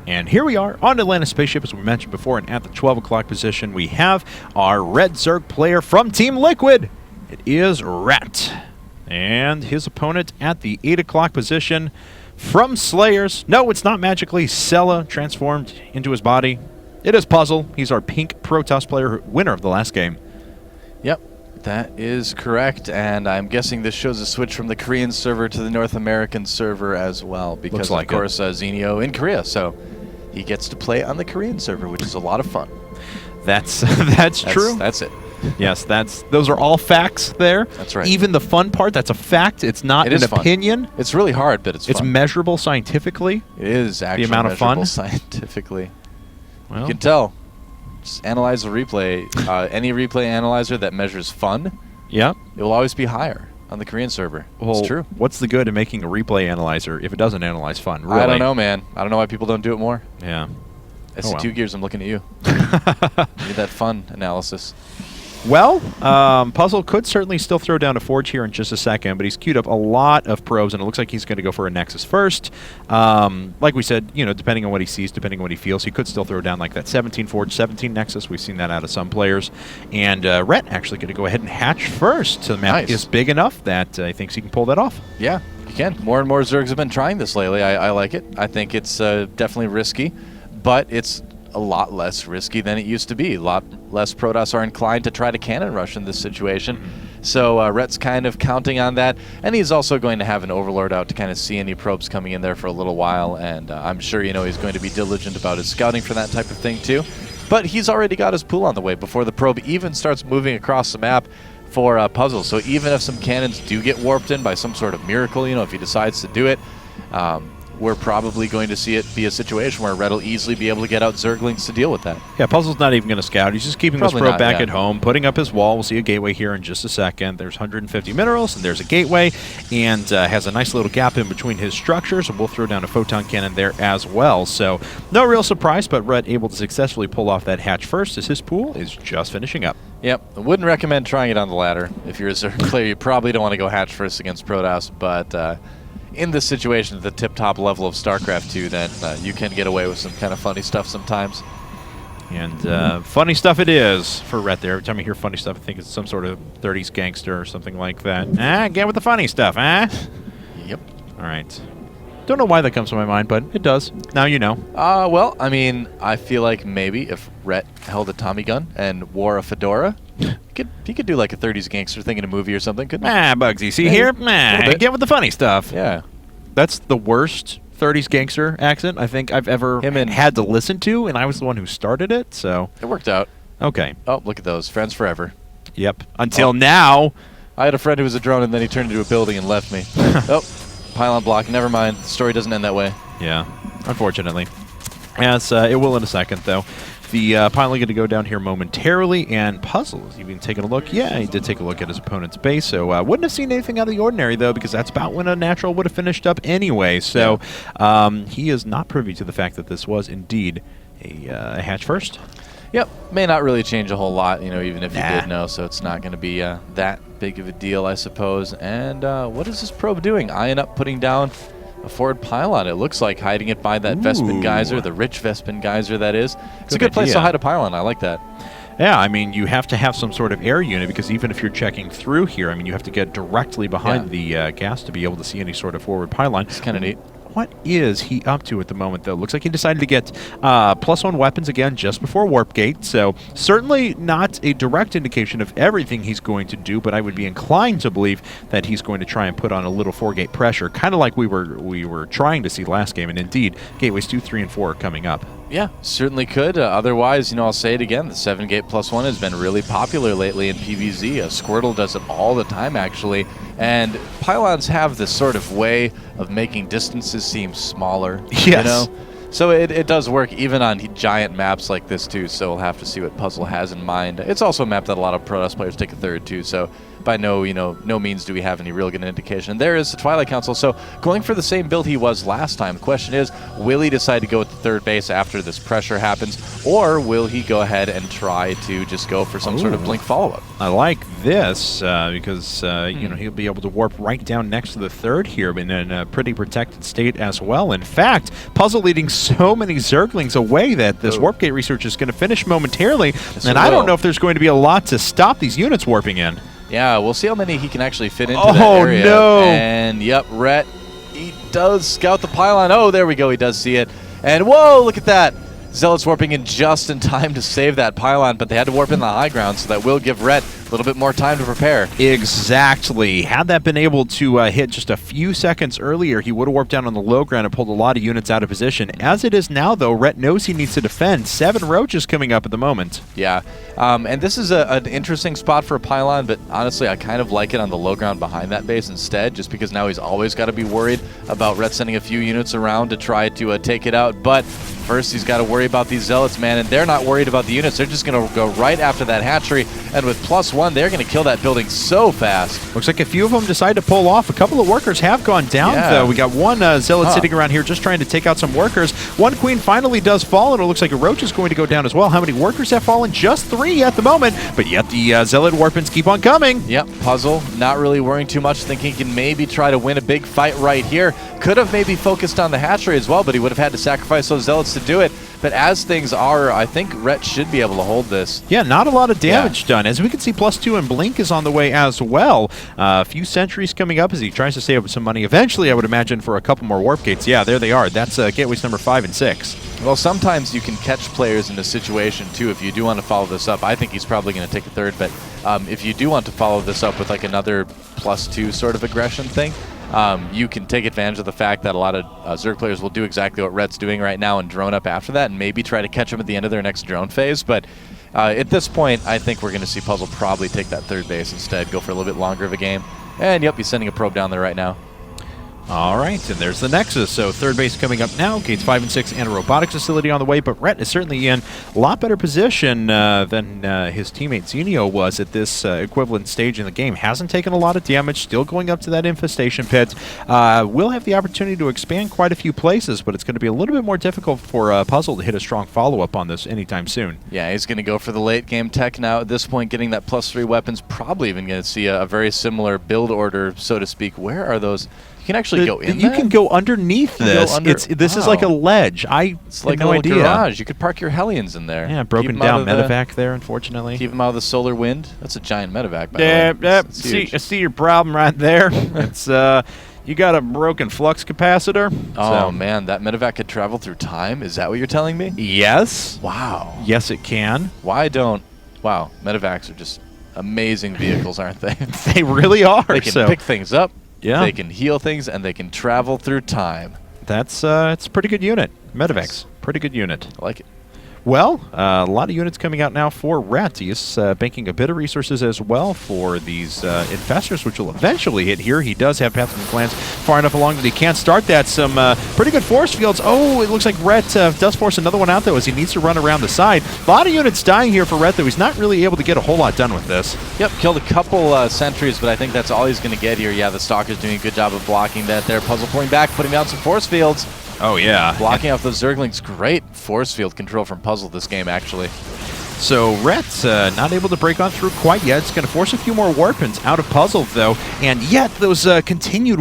And here we are on Atlantis Spaceship, as we mentioned before, and at the 12 o'clock position, we have our Red Zerg player from Team Liquid. It is Rhett. And his opponent at the 8 o'clock position from SlayerS. No, it's not magically Sella transformed into his body. It is Puzzle. He's our pink Protoss player, winner of the last game. Yep, that is correct. And I'm guessing this shows a switch from the Korean server to the North American server as well. Because, of course, Xenio in Korea. So he gets to play on the Korean server, which is a lot of fun. That's true. That's it. Yes, those are all facts there. That's right. Even the fun part, that's a fact. It's not an opinion. It's really hard, but it's fun. It's measurable scientifically. It is actually the amount of fun scientifically. Well, you can tell. Just analyze the replay. Any replay analyzer that measures fun, yeah, it will always be higher on the Korean server. Well, it's true. What's the good in making a replay analyzer if it doesn't analyze fun? Really? I don't know, man. I don't know why people don't do it more. Yeah. SC2 Gears, I'm looking at you. Need that fun analysis. Well, Puzzle could certainly still throw down a Forge here in just a second, but he's queued up a lot of probes, and it looks like he's going to go for a Nexus first. Like we said, you know, depending on what he sees, depending on what he feels, he could still throw down like that 17 Forge, 17 Nexus. We've seen that out of some players. And Rhett actually going to go ahead and hatch first. So the map is big enough that he thinks he can pull that off. Yeah, you can. More and more Zergs have been trying this lately. I like it. I think it's definitely risky, but it's a lot less risky than it used to be. A lot less Protoss are inclined to try to cannon rush in this situation. So Rhett's kind of counting on that, and he's also going to have an Overlord out to kind of see any probes coming in there for a little while, and I'm sure he's going to be diligent about his scouting for that type of thing too. But he's already got his pool on the way before the probe even starts moving across the map for Puzzle. So even if some cannons do get warped in by some sort of miracle, if he decides to do it, we're probably going to see it be a situation where Red will easily be able to get out Zerglings to deal with that. Yeah, Puzzle's not even going to scout. He's just keeping this probe back at home, putting up his wall. We'll see a gateway here in just a second. There's 150 minerals, and there's a gateway, and has a nice little gap in between his structures, and we'll throw down a photon cannon there as well. So no real surprise, but Red able to successfully pull off that hatch first as his pool is just finishing up. Yep, I wouldn't recommend trying it on the ladder. If you're a Zerg player, you probably don't want to go hatch first against Protoss, but in this situation at the tip-top level of StarCraft 2, then you can get away with some kind of funny stuff sometimes. And funny stuff it is for Rhett there. Every time I hear funny stuff, I think it's some sort of 30s gangster or something like that. Get with the funny stuff, Yep. All right. Don't know why that comes to my mind, but it does. Now you know. Well, I mean, I feel like maybe if Rhett held a Tommy gun and wore a fedora, he could do like a 30s gangster thing in a movie or something, couldn't he? Bugsy, see here? Get with the funny stuff. Yeah. That's the worst 30s gangster accent I think I've ever had to listen to, and I was the one who started it, so. It worked out. Okay. Oh, look at those. Friends forever. Yep. Until now. I had a friend who was a drone, and then he turned into a building and left me. Oh, pylon block. Never mind. The story doesn't end that way. Yeah, unfortunately. Yes, it will in a second, though. The pylon going to go down here momentarily, and Puzzle is even taking a look. Yeah, he did take a look at his opponent's base, so wouldn't have seen anything out of the ordinary, though, because that's about when a natural would have finished up anyway. So he is not privy to the fact that this was indeed a hatch first. Yep, may not really change a whole lot, even if you did know, so it's not going to be that big of a deal, I suppose. And what is this probe doing? Eyeing up, putting down a forward pylon. It looks like hiding it by that Vespin geyser, the rich Vespin geyser that is. It's a good place to hide a pylon. I like that. Yeah, I mean, you have to have some sort of air unit, because even if you're checking through here, I mean, you have to get directly behind the gas to be able to see any sort of forward pylon. It's kind of neat. What is he up to at the moment, though? Looks like he decided to get +1 weapons again just before Warp Gate, so certainly not a direct indication of everything he's going to do, but I would be inclined to believe that he's going to try and put on a little 4-gate pressure, kind of like we were trying to see last game, and indeed, Gateways 2, 3, and 4 are coming up. Yeah, certainly could. Otherwise, I'll say it again, the 7-gate +1 has been really popular lately in PvZ. Squirtle does it all the time, actually. And pylons have this sort of way of making distances seem smaller, So it does work even on giant maps like this, too, so we'll have to see what Puzzle has in mind. It's also a map that a lot of Protoss players take a third, too, so by no means do we have any real good indication. There is the Twilight Council, so going for the same build he was last time. The question is, will he decide to go with the third base after this pressure happens, or will he go ahead and try to just go for some sort of blink follow-up? I like this because he'll be able to warp right down next to the third here, in a pretty protected state as well. In fact, Puzzle leading so many Zerglings away that this warp gate research is going to finish momentarily, and I don't know if there's going to be a lot to stop these units warping in. Yeah, we'll see how many he can actually fit into that area. Oh, no. And, yep, Rhett, he does scout the pylon. Oh, there we go. He does see it. And, whoa, look at that. Zealots warping in just in time to save that pylon, but they had to warp in the high ground, so that will give Rhett a little bit more time to prepare. Exactly. Had that been able to hit just a few seconds earlier, he would have warped down on the low ground and pulled a lot of units out of position. As it is now, though, Rhett knows he needs to defend. 7 roaches coming up at the moment. Yeah, and this is an interesting spot for a pylon, but honestly, I kind of like it on the low ground behind that base instead, just because now he's always got to be worried about Rhett sending a few units around to try to take it out. But first, he's got to worry about these Zealots, man, and they're not worried about the units. They're just going to go right after that hatchery, and with +1, they're going to kill that building so fast. Looks like a few of them decide to pull off. A couple of workers have gone down, though. We got one Zealot sitting around here just trying to take out some workers. One Queen finally does fall, and it looks like a Roach is going to go down as well. How many workers have fallen? Just 3 at the moment, but yet the Zealot Warpins keep on coming. Yep, Puzzle not really worrying too much, thinking he can maybe try to win a big fight right here. Could have maybe focused on the hatchery as well, but he would have had to sacrifice those Zealots to do it. But as things are, I think Rhett should be able to hold this. Yeah, not a lot of damage done. As we can see, +2 and Blink is on the way as well. A few sentries coming up as he tries to save up some money. Eventually, I would imagine, for a couple more warp gates. Yeah, there they are. That's gateways number 5 and 6. Well, sometimes you can catch players in this situation, too, if you do want to follow this up. I think he's probably going to take a third, but if you do want to follow this up with like another +2 sort of aggression thing, you can take advantage of the fact that a lot of Zerg players will do exactly what Rhett's doing right now and drone up after that and maybe try to catch him at the end of their next drone phase. But at this point, I think we're going to see Puzzle probably take that third base instead, go for a little bit longer of a game. And, yep, he's sending a probe down there right now. All right, and there's the Nexus. So third base coming up now. Gates 5 and 6 and a robotics facility on the way. But Rhett is certainly in a lot better position than his teammate Xenio was at this equivalent stage in the game. Hasn't taken a lot of damage. Still going up to that infestation pit. Will have the opportunity to expand quite a few places, but it's going to be a little bit more difficult for Puzzle to hit a strong follow-up on this anytime soon. Yeah, he's going to go for the late game tech now. At this point, getting that +3 weapons, probably even going to see a very similar build order, so to speak. Where are those? You can actually go in You can go underneath this. This is like a ledge. It's like no a idea. Garage. You could park your Hellions in there. Yeah, broken down medevac there, unfortunately. Keep them out of the solar wind. That's a giant medevac, by the way. I see your problem right there. It's you got a broken flux capacitor. Oh, man, that medevac could travel through time? Is that what you're telling me? Yes. Wow. Yes, it can. Wow, medevacs are just amazing vehicles, aren't they? They really are. They can pick things up. Yeah. They can heal things, and they can travel through time. That's it's a pretty good unit. Medevacs, pretty good unit. I like it. Well, a lot of units coming out now for Rhett. He is banking a bit of resources as well for these infestors, which will eventually hit here. He does have pathogen plans far enough along that he can't start that. Some pretty good force fields. Oh, it looks like Rhett does force another one out, though, as he needs to run around the side. A lot of units dying here for Rhett, though. He's not really able to get a whole lot done with this. Yep, killed a couple sentries, but I think that's all he's going to get here. Yeah, the Stalker's doing a good job of blocking that there. Puzzle pulling back, putting down some force fields. Oh, yeah. Blocking off those Zerglings. Great force field control from Puzzle this game, actually. So Rhett's not able to break on through quite yet. It's going to force a few more warpins out of Puzzle, though, and yet those continued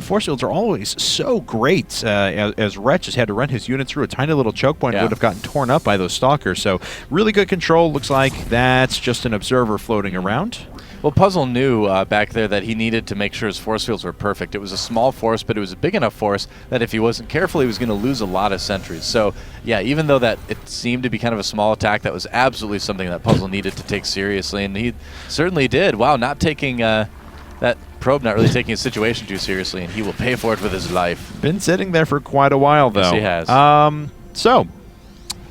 force fields are always so great. As Rhett just had to run his unit through a tiny little choke point, would have gotten torn up by those Stalkers. So really good control. Looks like that's just an observer floating around. Well, Puzzle knew back there that he needed to make sure his force fields were perfect. It was a small force, but it was a big enough force that if he wasn't careful, he was going to lose a lot of sentries. So, yeah, even though that it seemed to be kind of a small attack, that was absolutely something that Puzzle needed to take seriously, and he certainly did. Wow, not taking that probe, not really taking his situation too seriously, and he will pay for it with his life. Been sitting there for quite a while, though. Yes, he has.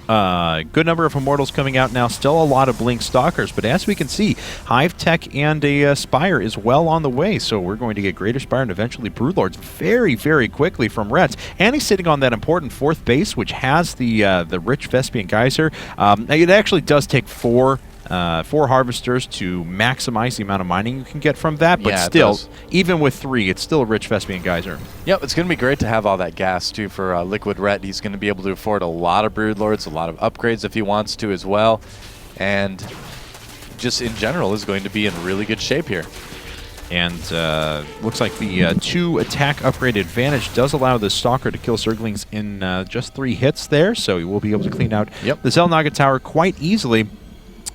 Good number of Immortals coming out now. Still a lot of Blink Stalkers, but as we can see, Hive Tech and a Spire is well on the way, so we're going to get Greater Spire and eventually Broodlords very, very quickly from Rhett. And he's sitting on that important 4th base, which has the rich Vespian Geyser. It actually does take 4 harvesters to maximize the amount of mining you can get from that, but still, even with 3, it's still a rich Vespian Geyser. Yep, it's going to be great to have all that gas, too, for Liquid Rhett. He's going to be able to afford a lot of Broodlords, a lot of upgrades if he wants to as well, and just in general is going to be in really good shape here. And looks like the 2 attack upgrade advantage does allow the Stalker to kill Zerglings in just 3 hits there, so he will be able to clean out the Xel'Naga Tower quite easily.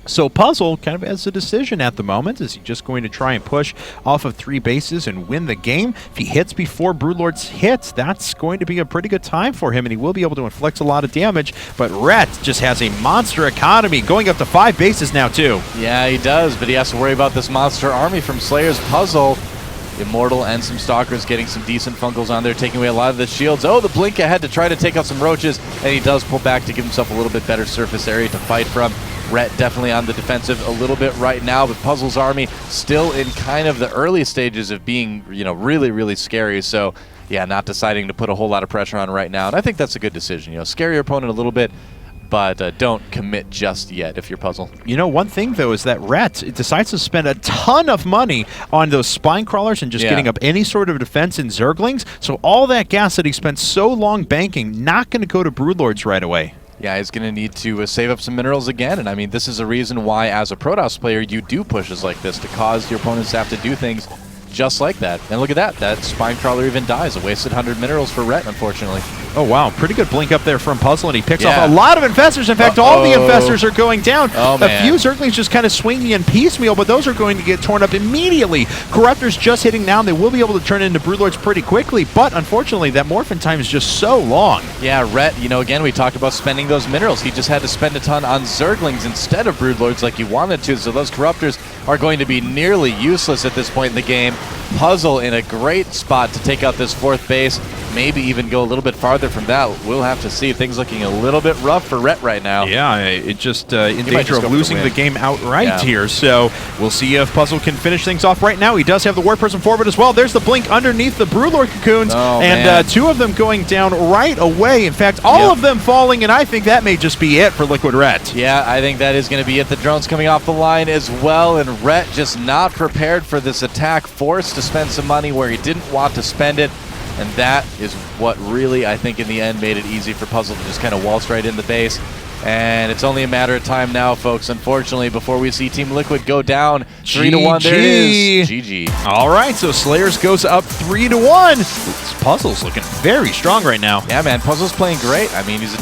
So Puzzle kind of has a decision at the moment. Is he just going to try and push off of 3 bases and win the game? If he hits before Broodlords hits, that's going to be a pretty good time for him, and he will be able to inflict a lot of damage. But Rhett just has a monster economy, going up to 5 bases now, too. Yeah, he does, but he has to worry about this monster army from SlayerS Puzzle. Immortal and some Stalkers getting some decent Funkles on there, taking away a lot of the shields. Oh, the blink ahead to try to take out some Roaches, and he does pull back to give himself a little bit better surface area to fight from. Rhett definitely on the defensive a little bit right now, but Puzzle's army still in kind of the early stages of being, really, really scary. So, yeah, not deciding to put a whole lot of pressure on right now, and I think that's a good decision. Scare your opponent a little bit, but don't commit just yet if you're Puzzle. One thing, though, is that Rhett decides to spend a ton of money on those Spine Crawlers and just getting up any sort of defense in Zerglings. So all that gas that he spent so long banking, not going to go to Broodlords right away. Yeah, he's going to need to save up some minerals again, and I mean, this is a reason why, as a Protoss player, you do pushes like this to cause your opponents to have to do things just like that. And look at that. That Spine Crawler even dies. A wasted 100 minerals for Rhett, unfortunately. Oh, wow. Pretty good blink up there from Puzzle, and he picks off a lot of Infestors. In fact, all the Infestors are going down. A few Zerglings just kind of swinging in piecemeal, but those are going to get torn up immediately. Corruptors just hitting down. They will be able to turn into Broodlords pretty quickly, but unfortunately, that Morphin time is just so long. Yeah, Rhett, again, we talked about spending those minerals. He just had to spend a ton on Zerglings instead of Broodlords like he wanted to, so those Corruptors are going to be nearly useless at this point in the game. Puzzle in a great spot to take out this 4th base, maybe even go a little bit farther from that. We'll have to see. Things looking a little bit rough for Rhett right now. Yeah, it just in danger of losing the game outright here. So we'll see if Puzzle can finish things off right now. He does have the War Person forward as well. There's the blink underneath the Broodlord cocoons, and 2 of them going down right away. In fact, all of them falling, and I think that may just be it for Liquid Rhett. Yeah, I think that is going to be it. The drones coming off the line as well, and Rhett just not prepared for this attack, forced to spend some money where he didn't want to spend it. And that is what really, I think, in the end made it easy for Puzzle to just kind of waltz right in the base. And it's only a matter of time now, folks, unfortunately, before we see Team Liquid go down 3-1. There it is. GG. All right, so SlayerS goes up 3-1. Puzzle's looking very strong right now. Yeah, man, Puzzle's playing great. I mean, he's